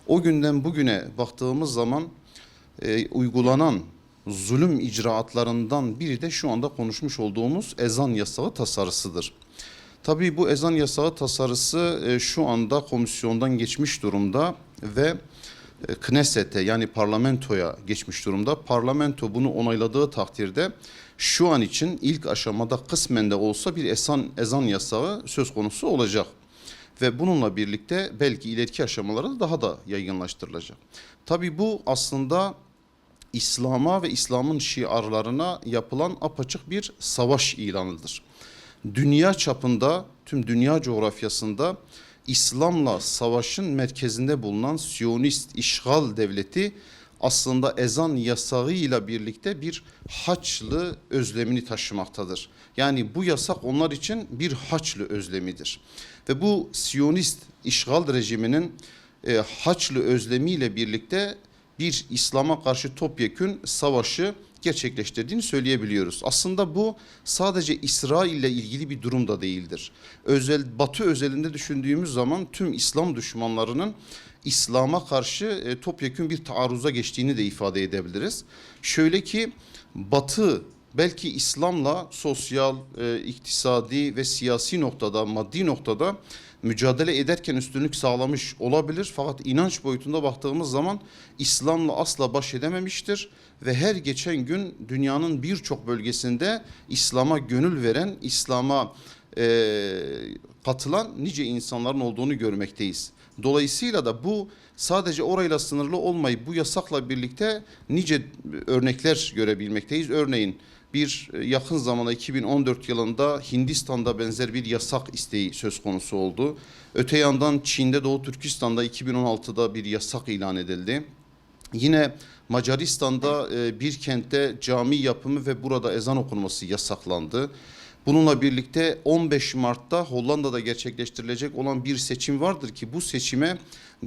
O günden bugüne baktığımız zaman uygulanan zulüm icraatlarından biri de şu anda konuşmuş olduğumuz ezan yasağı tasarısıdır. Tabii bu ezan yasağı tasarısı şu anda komisyondan geçmiş durumda ve Knesset'e yani parlamentoya geçmiş durumda. Parlamento bunu onayladığı takdirde şu an için ilk aşamada kısmen de olsa bir ezan yasağı söz konusu olacak. Ve bununla birlikte belki ileriki aşamalarda daha da yaygınlaştırılacak. Tabii bu aslında İslam'a ve İslam'ın şiarlarına yapılan apaçık bir savaş ilanıdır. Dünya çapında, tüm dünya coğrafyasında İslam'la savaşın merkezinde bulunan Siyonist işgal devleti aslında ezan yasağıyla birlikte bir Haçlı özlemini taşımaktadır. Yani bu yasak onlar için bir Haçlı özlemidir. Ve bu Siyonist işgal rejiminin Haçlı özlemiyle birlikte bir İslam'a karşı topyekün savaşı gerçekleştirdiğini söyleyebiliyoruz. Aslında bu sadece İsrail ile ilgili bir durum da değildir. Batı özelinde düşündüğümüz zaman tüm İslam düşmanlarının İslam'a karşı topyekün bir taarruza geçtiğini de ifade edebiliriz. Şöyle ki Batı belki İslam'la sosyal, iktisadi ve siyasi noktada, maddi noktada mücadele ederken üstünlük sağlamış olabilir. Fakat inanç boyutunda baktığımız zaman İslam'la asla baş edememiştir. Ve her geçen gün dünyanın birçok bölgesinde İslam'a gönül veren, İslam'a katılan nice insanların olduğunu görmekteyiz. Dolayısıyla da bu sadece orayla sınırlı olmayıp bu yasakla birlikte nice örnekler görebilmekteyiz. Örneğin bir yakın zamanda 2014 yılında Hindistan'da benzer bir yasak isteği söz konusu oldu. Öte yandan Çin'de, Doğu Türkistan'da 2016'da bir yasak ilan edildi. Yine Macaristan'da bir kentte cami yapımı ve burada ezan okunması yasaklandı. Bununla birlikte 15 Mart'ta Hollanda'da gerçekleştirilecek olan bir seçim vardır ki bu seçime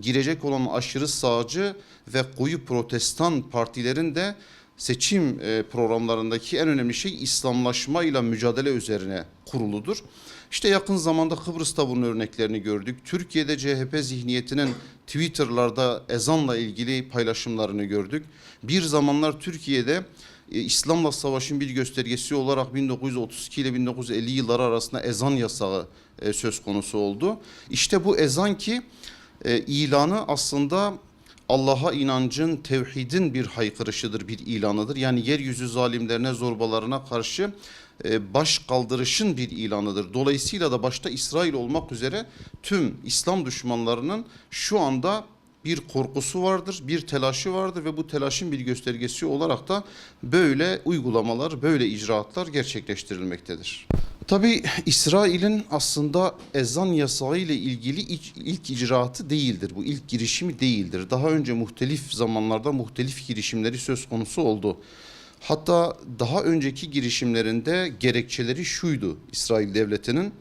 girecek olan aşırı sağcı ve koyu protestan partilerin de seçim programlarındaki en önemli şey İslamlaşmayla mücadele üzerine kuruludur. İşte yakın zamanda Kıbrıs'ta bunun örneklerini gördük. Türkiye'de CHP zihniyetinin Twitter'larda ezanla ilgili paylaşımlarını gördük. Bir zamanlar Türkiye'de İslam'la savaşın bir göstergesi olarak 1932 ile 1950 yılları arasında ezan yasağı söz konusu oldu. İşte bu ezan ki ilanı aslında Allah'a inancın, tevhidin bir haykırışıdır, bir ilanıdır. Yani yeryüzü zalimlerine, zorbalarına karşı baş kaldırışın bir ilanıdır. Dolayısıyla da başta İsrail olmak üzere tüm İslam düşmanlarının şu anda bir korkusu vardır, bir telaşı vardır ve bu telaşın bir göstergesi olarak da böyle uygulamalar, böyle icraatlar gerçekleştirilmektedir. Tabii İsrail'in aslında ezan yasağı ile ilgili ilk icraatı değildir. Bu ilk girişimi değildir. Daha önce muhtelif zamanlarda muhtelif girişimleri söz konusu oldu. Hatta daha önceki girişimlerinde gerekçeleri şuydu: İsrail devletinin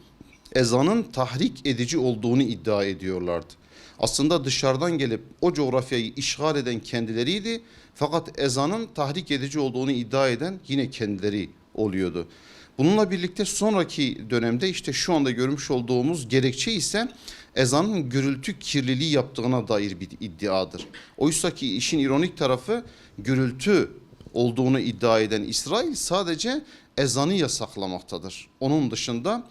ezanın tahrik edici olduğunu iddia ediyorlardı. Aslında dışarıdan gelip o coğrafyayı işgal eden kendileriydi. Fakat ezanın tahrik edici olduğunu iddia eden yine kendileri oluyordu. Bununla birlikte sonraki dönemde işte şu anda görmüş olduğumuz gerekçe ise ezanın gürültü kirliliği yaptığına dair bir iddiadır. Oysa ki işin ironik tarafı gürültü olduğunu iddia eden İsrail sadece ezanı yasaklamaktadır. Onun dışında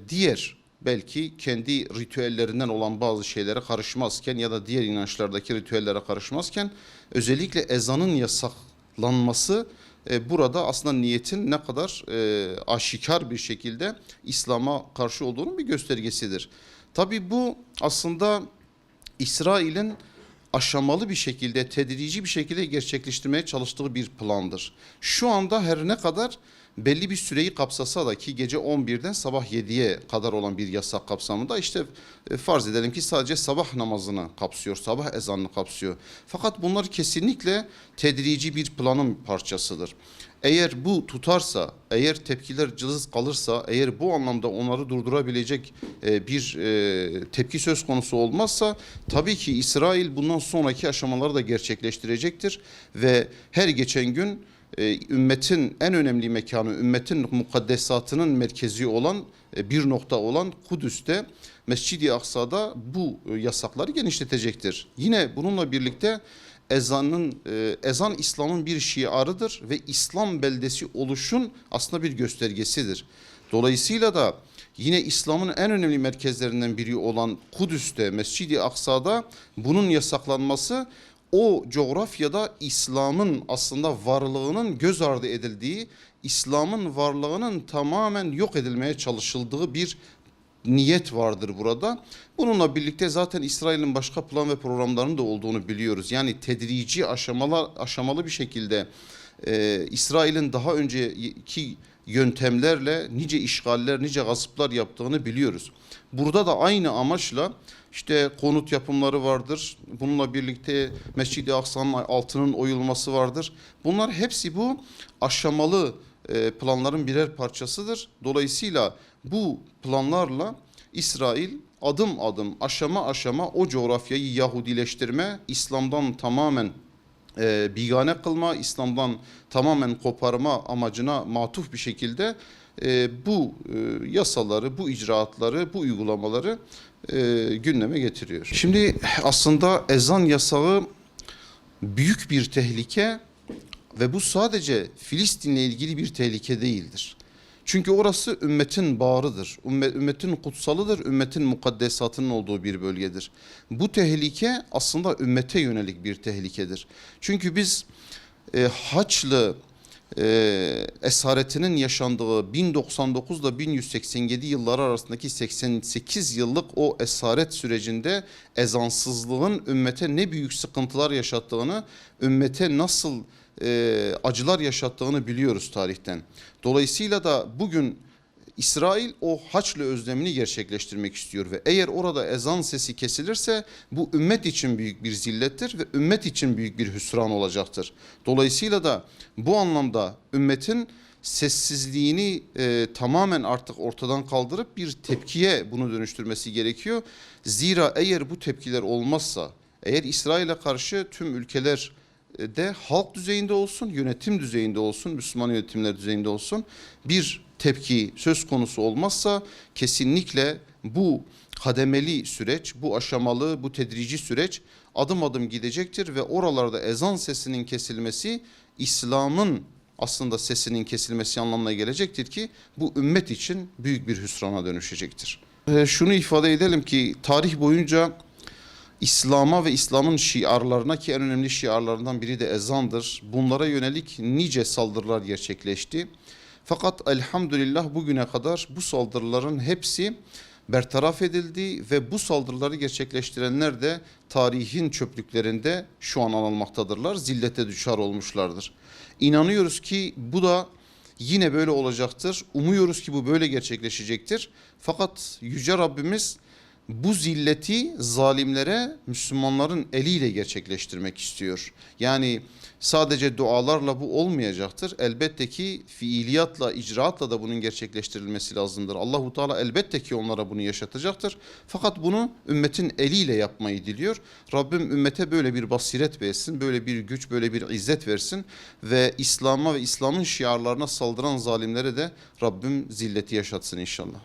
diğer belki kendi ritüellerinden olan bazı şeylere karışmazken ya da diğer inançlardaki ritüellere karışmazken özellikle ezanın yasaklanması burada aslında niyetin ne kadar aşikar bir şekilde İslam'a karşı olduğunun bir göstergesidir. Tabii bu aslında İsrail'in aşamalı bir şekilde, tedrici bir şekilde gerçekleştirmeye çalıştığı bir plandır. Şu anda her ne kadar belli bir süreyi kapsasa da ki gece 11'den sabah 7'ye kadar olan bir yasak kapsamında işte farz edelim ki sadece sabah namazını kapsıyor, sabah ezanını kapsıyor. Fakat bunlar kesinlikle tedrici bir planın parçasıdır. Eğer bu tutarsa, eğer tepkiler cılız kalırsa, eğer bu anlamda onları durdurabilecek bir tepki söz konusu olmazsa tabii ki İsrail bundan sonraki aşamaları da gerçekleştirecektir ve her geçen gün ümmetin en önemli mekanı, ümmetin mukaddesatının merkezi olan bir nokta olan Kudüs'te Mescid-i Aksa'da bu yasakları genişletecektir. Yine bununla birlikte ezan İslam'ın bir şiarıdır ve İslam beldesi oluşun aslında bir göstergesidir. Dolayısıyla da yine İslam'ın en önemli merkezlerinden biri olan Kudüs'te, Mescid-i Aksa'da bunun yasaklanması o coğrafyada İslam'ın aslında varlığının göz ardı edildiği, İslam'ın varlığının tamamen yok edilmeye çalışıldığı bir niyet vardır burada. Bununla birlikte zaten İsrail'in başka plan ve programlarının da olduğunu biliyoruz. Yani tedrici aşamalı bir şekilde İsrail'in daha önceki yöntemlerle nice işgaller, nice gasıplar yaptığını biliyoruz. Burada da aynı amaçla işte konut yapımları vardır. Bununla birlikte Mescid-i Aksa'nın altının oyulması vardır. Bunlar hepsi bu aşamalı planların birer parçasıdır. Dolayısıyla bu planlarla İsrail adım adım, aşama aşama o coğrafyayı Yahudileştirme, İslam'dan tamamen bigane kılma, İslam'dan tamamen koparma amacına matuf bir şekilde bu yasaları, bu icraatları, bu uygulamaları gündeme getiriyor. Şimdi aslında ezan yasağı büyük bir tehlike ve bu sadece Filistin'le ilgili bir tehlike değildir. Çünkü orası ümmetin bağrıdır, ümmetin kutsalıdır, ümmetin mukaddesatının olduğu bir bölgedir. Bu tehlike aslında ümmete yönelik bir tehlikedir. Çünkü biz Haçlı esaretinin yaşandığı 1099 ile 1187 yılları arasındaki 88 yıllık o esaret sürecinde ezansızlığın ümmete ne büyük sıkıntılar yaşattığını, ümmete nasıl acılar yaşattığını biliyoruz tarihten. Dolayısıyla da bugün İsrail o Haçlı özlemini gerçekleştirmek istiyor ve eğer orada ezan sesi kesilirse bu ümmet için büyük bir zillettir ve ümmet için büyük bir hüsran olacaktır. Dolayısıyla da bu anlamda ümmetin sessizliğini tamamen artık ortadan kaldırıp bir tepkiye bunu dönüştürmesi gerekiyor. Zira eğer bu tepkiler olmazsa, eğer İsrail'e karşı tüm ülkeler de halk düzeyinde olsun, yönetim düzeyinde olsun, Müslüman yönetimler düzeyinde olsun bir tepki söz konusu olmazsa kesinlikle bu kademeli süreç, bu aşamalı, bu tedrici süreç adım adım gidecektir ve oralarda ezan sesinin kesilmesi İslam'ın aslında sesinin kesilmesi anlamına gelecektir ki bu ümmet için büyük bir hüsrana dönüşecektir. Şunu ifade edelim ki tarih boyunca İslam'a ve İslam'ın şiarlarına ki en önemli şiarlarından biri de ezandır. Bunlara yönelik nice saldırılar gerçekleşti. Fakat elhamdülillah bugüne kadar bu saldırıların hepsi bertaraf edildi ve bu saldırıları gerçekleştirenler de tarihin çöplüklerinde şu an anılmaktadırlar. Zillete düşar olmuşlardır. İnanıyoruz ki bu da yine böyle olacaktır. Umuyoruz ki bu böyle gerçekleşecektir. Fakat Yüce Rabbimiz bu zilleti zalimlere Müslümanların eliyle gerçekleştirmek istiyor. Yani sadece dualarla bu olmayacaktır. Elbette ki fiiliyatla, icraatla da bunun gerçekleştirilmesi lazımdır. Allahu Teala elbette ki onlara bunu yaşatacaktır. Fakat bunu ümmetin eliyle yapmayı diliyor. Rabbim ümmete böyle bir basiret versin, böyle bir güç, böyle bir izzet versin ve İslam'a ve İslam'ın şiarlarına saldıran zalimlere de Rabbim zilleti yaşatsın inşallah.